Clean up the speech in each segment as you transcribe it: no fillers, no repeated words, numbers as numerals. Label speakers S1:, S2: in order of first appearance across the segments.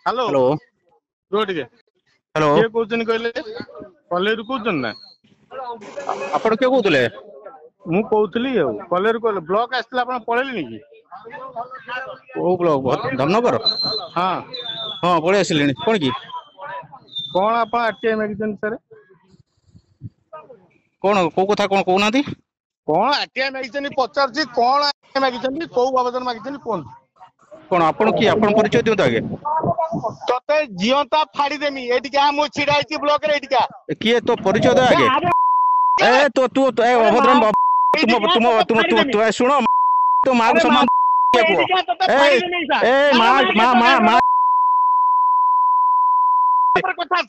S1: Hello
S2: hello.
S1: रो टिके
S2: hello.
S1: किए कहउछन कहले कॉलेज कहउछन ना
S2: आपण किए कहूले?
S1: मु कहउतली कॉलेज कहले ब्लॉक आस्थिला आपण पळेलिनी की
S2: ओ ब्लॉक धमनगर।
S1: हां
S2: हाँ पळेई आसिलिनी कोन की
S1: कोन आपण आरटीआई मागिछन सर
S2: कोन को कथा कोन कहउनांती?
S1: कोन आरटीआई मागिछन पचारछि कोन आरटीआई मागिछन को आवेदन मागिछन कोन
S2: कोन आपण की आपण परिचय दियंतु आगे।
S1: तते जियंता फाड़ी देमी एटिका मु छिड़ाइछि ब्लॉक रे एटिका
S2: किए तो परिचय दे आगे। ए तो तू तो ए अभद्रम तुम तुम तुम तुम तू सुनो तो मां को सम्मान किए को ए मां मां मां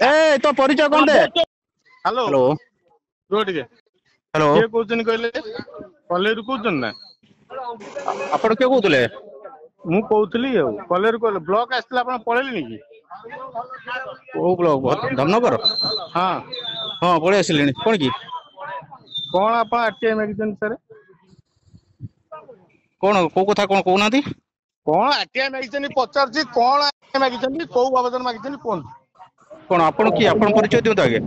S2: ए तो परिचय कोन दे।
S1: Hello
S2: hello.
S1: रो टिके
S2: हेलो।
S1: किए कहउछन कहले कॉलेज कहउछन ना
S2: आपण किए कहउले?
S1: मु कहउतली कॉलेज कहले ब्लॉक आस्थिला आपण पळेलिनी की
S2: ओ ब्लॉक धमनगर।
S1: हां
S2: हाँ पळेई आसिलिनी कोन की
S1: कोन आपण आरटीआई मागिछन सर
S2: कोन को कथा कोन कहउनांती?
S1: कोन आरटीआई मागिछन पचारछि कोन आरटीआई मागिछन को आवेदन मागिछन कोन
S2: कोन आपण की आपण परिचय दियंतु आगे।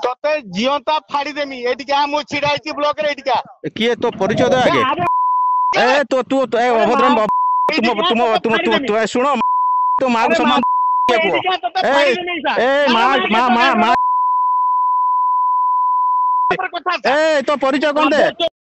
S1: तते जियंता फाड़ी देमी एटिका मु छिड़ाइछि ब्लॉक रे एटिका
S2: किए तो परिचय दे आगे। ए तो तू तो ए अभद्रम तुम तुम तुम तुम तू सुनो तो मां को सम्मान किए को ए मां मां मां मां ए तो परिचय कोन दे।